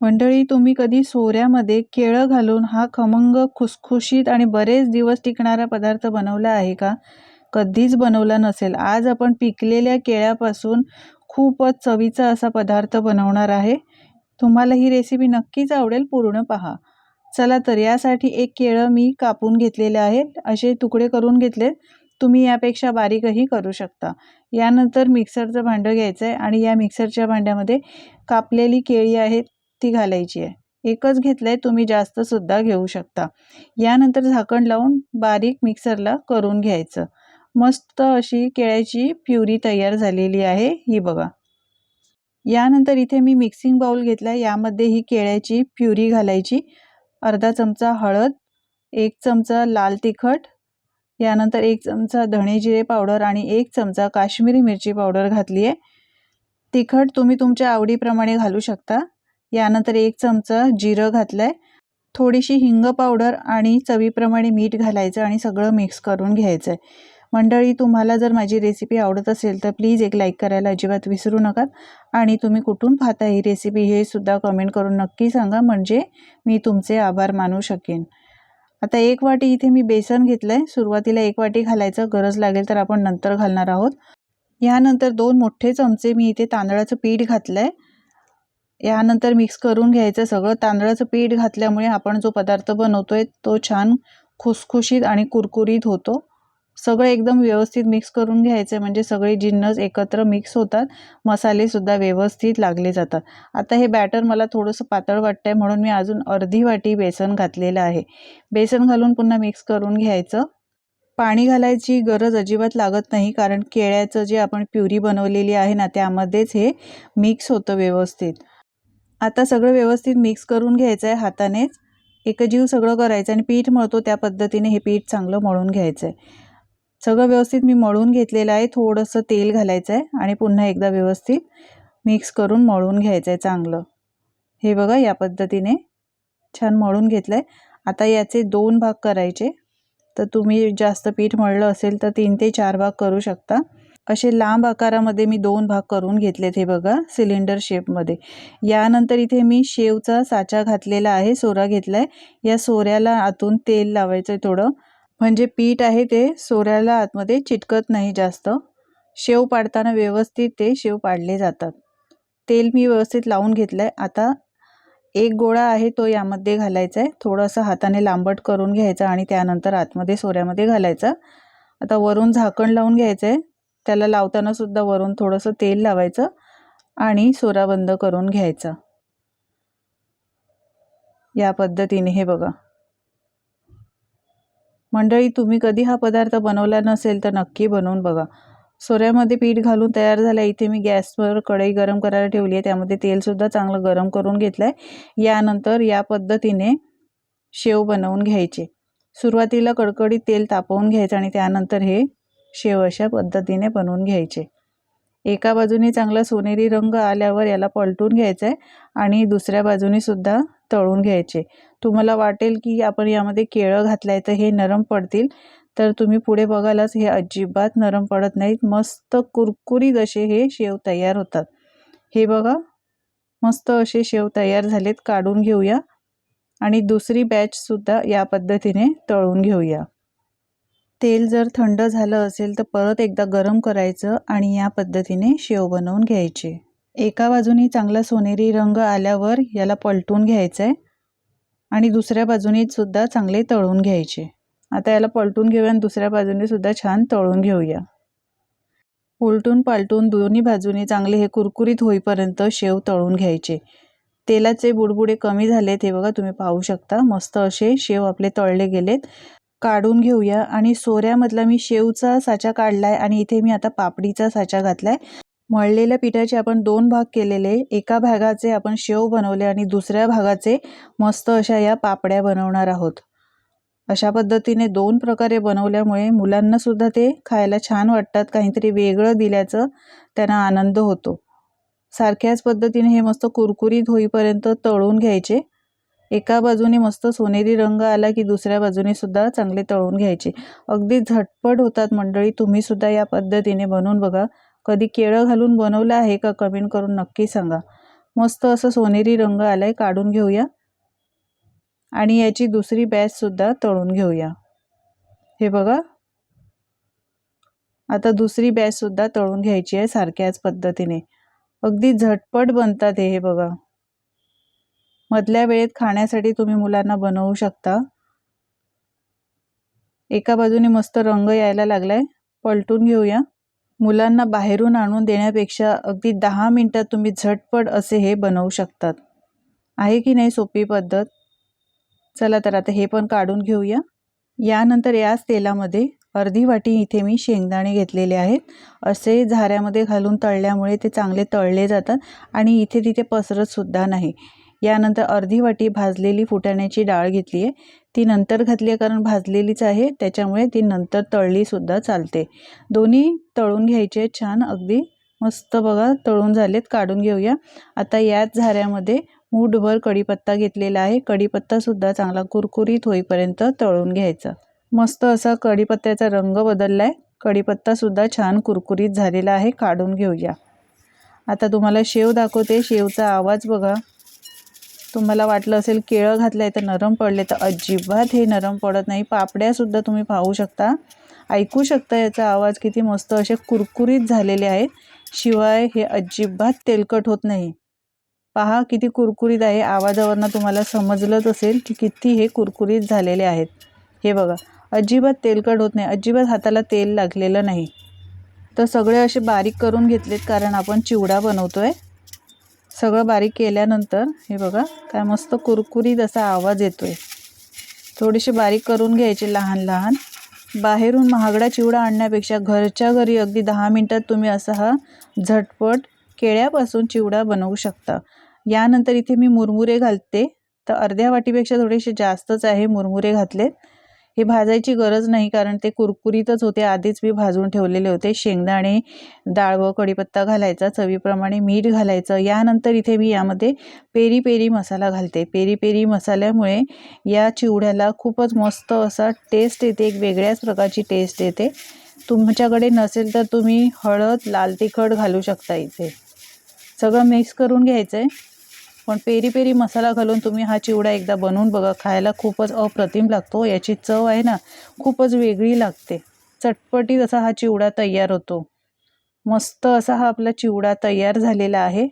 मंडळी, तुम्ही कधी सोऱ्यामध्ये केळं घालून हा खमंग, खुसखुशीत आणि बरेच दिवस टिकणारा पदार्थ बनवला आहे का? कधीच बनवला नसेल. आज आपण पिकलेल्या केळ्यापासून खूपच चवीचा असा पदार्थ बनवणार आहे. तुम्हाला ही रेसिपी नक्कीच आवडेल, पूर्ण पहा. चला तर यासाठी एक केळं मी कापून घेतलेले आहे. असे तुकडे करून घेतले. तुम्ही यापेक्षा बारीकही करू शकता. यानंतर मिक्सरचं भांडं घ्यायचं आहे आणि या मिक्सरच्या भांड्यामध्ये कापलेली केळी आहेत ती घालायची आहे. एकच घेतलंय, तुम्ही जास्त सुद्धा घेऊ शकता. यानंतर झाकण लावून बारीक मिक्सरला करून घ्यायचं. मस्त अशी केळ्याची प्युरी तयार झालेली आहे, ही बघा. यानंतर इथे मी मिक्सिंग बाउल घेतला. यामध्ये ही केळ्याची प्युरी घालायची. अर्धा चमचा हळद, 1 चमचा लाल तिखट, यानंतर 1 चमचा धणे जिरे पावडर आणि 1 चमचा काश्मीरी मिरची पावडर घातली आहे. तिखट तुम्ही तुमच्या आवडीप्रमाणे घालू शकता. यानंतर 1 चमचा जिरं घातलंय, थोडीशी हिंग पावडर आणि चवीप्रमाणे मीठ घालायचं आणि सगळं मिक्स करून घ्यायचं आहे. मंडळी, तुम्हाला जर माझी रेसिपी आवडत असेल तर प्लीज एक लाईक करायला अजिबात विसरू नका आणि तुम्ही कुठून पाहता ही रेसिपी हे सुद्धा कमेंट करून नक्की सांगा, म्हणजे मी तुमचे आभार मानू शकेन. आता 1 वाटी इथे मी बेसन घेतलंय. सुरुवातीला 1 वाटी घालायचं, गरज लागेल तर आपण नंतर घालणार आहोत. यानंतर 2 मोठे चमचे मी इथे तांदळाचं पीठ घातलंय. यानंतर मिक्स करून घ्यायचं सगळं. तांदळाचं पीठ घातल्यामुळे आपण जो पदार्थ बनवतोय तो छान खुसखुशीत आणि कुरकुरीत होतो. सगळं एकदम व्यवस्थित मिक्स करून घ्यायचं, म्हणजे सगळे जिन्नस एकत्र मिक्स होतात, मसाले सुद्धा व्यवस्थित लागले जातात. आता हे बॅटर मला थोडंसं पातळ वाटतंय, म्हणून मी अजून अर्धी वाटी बेसन घातलेलं आहे. बेसन घालून पुन्हा मिक्स करून घ्यायचं. पाणी घालायची गरज अजिबात लागत नाही, कारण केळ्याचं जे आपण प्युरी बनवलेली आहे ना, त्यामध्येच हे मिक्स होतं व्यवस्थित. आता सगळं व्यवस्थित मिक्स करून घ्यायचं आहे हातानेच. एकजीव सगळं करायचं आणि पीठ मळतो त्या पद्धतीने हे पीठ चांगलं मळून घ्यायचं आहे. सगळं व्यवस्थित मी मळून घेतलेलं आहे. थोडंसं तेल घालायचं आहे आणि पुन्हा एकदा व्यवस्थित मिक्स करून मळून घ्यायचं आहे चांगलं. हे बघा, या पद्धतीने छान मळून घेतलं आहे. आता याचे 2 भाग करायचे. तर तुम्ही जास्त पीठ मळलं असेल तर 3 ते 4 भाग करू शकता. असे लांब आकारामध्ये मी 2 भाग करून घेतलेत, हे बघा, सिलेंडर शेपमध्ये. यानंतर इथे मी शेवचा साचा घातलेला आहे, सोरा घेतलाय. या सोऱ्याला आतून तेल लावायचं थोडं, म्हणजे पीठ आहे ते सोऱ्याला आतमध्ये चिटकत नाही जास्त. शेव पाडताना व्यवस्थित ते शेव पाडले जातात. तेल मी व्यवस्थित लावून घेतलंय. आता एक गोळा आहे तो यामध्ये घालायचा आहे. थोडंसं हाताने लांबट करून घ्यायचा आणि त्यानंतर आतमध्ये सोऱ्यामध्ये घालायचा. आता वरून झाकण लावून घ्यायचं आहे. त्याला लावताना सुद्धा वरून थोडंसं तेल लावायचं आणि सोरा बंद करून घ्यायचा. या पद्धतीने हे बघा. मंडळी, तुम्ही कधी हा पदार्थ बनवला नसेल तर नक्की बनवून बघा. सोऱ्यामध्ये पीठ घालून तयार झालं. इथे मी गॅसवर कढई गरम करायला ठेवली आहे. त्यामध्ये तेलसुद्धा चांगलं गरम करून घेतलं आहे. यानंतर या पद्धतीने शेव बनवून घ्यायचे. सुरुवातीला कडकडीत तेल तापवून घ्यायचं आणि त्यानंतर हे शेव अशा पद्धतीने बनवून घ्यायचे. एका बाजूने चांगला सोनेरी रंग आल्यावर याला पलटून घ्यायचं आहे आणि दुसऱ्या बाजूने सुद्धा तळून घ्यायचे. तुम्हाला वाटेल की आपण यामध्ये केळं घातलंय तर हे नरम पडतील, तर तुम्ही पुढे बघालच हे अजिबात नरम पडत नाहीत. मस्त कुरकुरीत असे हे शेव तयार होतात. हे बघा, मस्त असे शेव तयार झालेत. काढून घेऊया आणि दुसरी बॅच सुद्धा या पद्धतीने तळून घेऊया. तेल जर थंड झालं असेल तर परत एकदा गरम करायचं आणि या पद्धतीने शेव बनवून घ्यायचे. एका बाजूने चांगला सोनेरी रंग आल्यावर याला पलटून घ्यायचं आहे आणि दुसऱ्या बाजूने सुद्धा चांगले तळून घ्यायचे. आता याला पलटून घेऊया आणि दुसऱ्या बाजूने सुद्धा छान तळून घेऊया. उलटून पालटून दोन्ही बाजूने चांगले हे कुरकुरीत होईपर्यंत शेव तळून घ्यायचे. तेलाचे बुडबुडे कमी झालेत, हे बघा, तुम्ही पाहू शकता. मस्त असे शेव आपले तळले गेलेत. काढून घेऊया आणि सोऱ्यामधला मी शेवचा साचा काढलाय आणि इथे मी आता पापडीचा साचा घातलाय. मळलेल्या पिठाचे आपण 2 भाग केलेले. एका भागाचे आपण शेव बनवले आणि दुसऱ्या भागाचे मस्त अशा या पापड्या बनवणार आहोत. अशा पद्धतीने 2 प्रकारे बनवल्यामुळे मुलांना सुद्धा ते खायला छान वाटतात. काहीतरी वेगळं दिल्याचं त्यांना आनंद होतो. सारख्याच पद्धतीने हे मस्त कुरकुरीत होईपर्यंत तळून घ्यायचे. एका बाजूने मस्त सोनेरी रंग आला की दुसऱ्या बाजूने सुद्धा चांगले तळून घ्यायचे. अगदी झटपट होतात मंडळी. तुम्ही सुद्धा या पद्धतीने बनवून बघा. कधी केळं घालून बनवलं आहे का? कमेंट करून नक्की सांगा. मस्त असं सोनेरी रंग आलाय, काढून घेऊया आणि याची दुसरी बॅच सुद्धा तळून घेऊया। हे बघा, आता दुसरी बॅच सुद्धा तळून घ्यायची आहे सारख्याच पद्धतीने। अगदी झटपट बनतात हे बघा। मधल्या वेळेत खाण्यासाठी तुम्ही मुलांना बनवू शकता। एका बाजूने मस्त रंग यायला लागलाय, पलटून घेऊया। मुलांना बाहेरून आणून देण्यापेक्षा अगदी 10 मिनिटात तुम्ही झटपट असे हे बनवू शकतात। आहे की नाही सोपी पद्धत? चला तर आता हे पण काढून घेऊया। यानंतर याच तेलामध्ये अर्धी वाटी इथे मी शेंगदाणे घेतलेले आहेत। असे झाऱ्यामध्ये घालून तळल्यामुळे ते चांगले तळले जातात आणि इथे तिथे पसरत सुद्धा नाही। यानंतर अर्धी वाटी भाजलेली फुटाण्याची डाळ घेतली आहे। ती नंतर घातली आहे कारण भाजलेलीच आहे, त्याच्यामुळे ती नंतर तळली सुद्धा चालते। दोन्ही तळून घ्यायचे छान, अगदी मस्त बघा तळून झालेत, काढून घेऊया। आता याच झाऱ्यामध्ये मूठभर कढीपत्ता घेतलेला आहे। कढीपत्ता सुद्धा चांगला कुरकुरीत होईपर्यंत तळून घ्यायचा। मस्त असा कढीपत्त्याचा रंग बदललाय, कढीपत्ता सुद्धा छान कुरकुरीत झालेला आहे, काढून घेऊया। आता तुम्हाला शेव दाखवते। शेवचा आवाज बघा। तुम्हाला वाटलं असेल केळं घातलंय तर नरम पडले, तर अजिबात हे नरम पडत नाही। पापड्या सुद्धा तुम्ही पाहू शकता, ऐकू शकता याचा आवाज किती मस्त असे कुरकुरीत झालेले आहेत। शिवाय हे अजिबात तेलकट होत नाही। पहा किती कुरकुरीत आहे, आवाजावरनं तुम्हाला समजलंच असेल की किती हे कुरकुरीत झालेले आहेत। हे बघा, अजिबात तेलकट होत नाही, अजिबात हाताला तेल लागलेलं नाही। तर सगळे असे बारीक करून घेतलेत कारण आपण चिवडा बनवतोय। सगळं बारीक केल्यानंतर हे बघा काय मस्त कुरकुरीत असा आवाज येतोय। थोडेसे बारीक करून घ्यायचे लहान लहान। बाहेरून महागडा चिवडा आणण्यापेक्षा घरच्या घरी अगदी 10 मिनिटात तुम्ही असा हा झटपट केळ्यापासून चिवडा बनवू शकता। यानंतर इथे मी मुरमुरे घालते, तर अर्ध्या वाटीपेक्षा थोडेसे जास्तच आहे मुरमुरे घातलेत। हे भाजायची गरज नाही कारण ते कुरकुरीतच होते, आधीच मी भाजून ठेवलेले होते। शेंगदाणे, डाळ व कढीपत्ता घालायचा, चवीप्रमाणे मीठ घालायचं। यानंतर इथे मी यामध्ये पेरी पेरी मसाला घालते। पेरी पेरी मसाल्यामुळे या चिवड्याला खूपच मस्त असा टेस्ट येते, एक वेगळ्याच प्रकारची टेस्ट येते। तुमच्याकडे नसेल तर तुम्ही हळद, लाल तिखट घालू शकता। इथे सगळं मिक्स करून घ्यायचं आहे, पण पेरी पेरी मसाला घालून तुम्ही हा चिवडा एकदा बनवून बघा, खायला खूपच अप्रतिम लागतो। याची चव आहे ना खूपच वेगळी लागते। चटपटीत असा हा चिवडा तयार होतो। मस्त असा हा आपला चिवडा तयार झालेला आहे।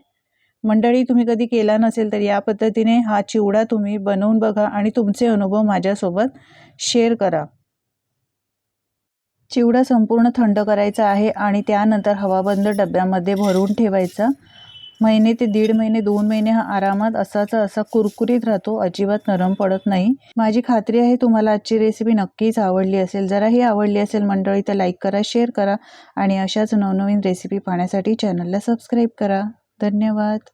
मंडळी, तुम्ही कधी केला नसेल तर या पद्धतीने हा चिवडा तुम्ही बनवून बघा आणि तुमचे अनुभव माझ्यासोबत शेअर करा। चिवडा संपूर्ण थंड करायचा आहे आणि त्यानंतर हवाबंद डब्यामध्ये भरून ठेवायचा। महिने ते 1.5 महिने 2 महिने हा आरामात असा कुरकुरीत राहतो, अजिबात नरम पडत नाही। माझी खात्री आहे तुम्हाला आजची रेसिपी नक्कीच आवडली असेल। जराही आवडली असेल मंडळी तर लाईक करा, शेअर करा आणि अशाच नवनवीन रेसिपी पाहण्यासाठी चॅनलला सबस्क्राईब करा। धन्यवाद।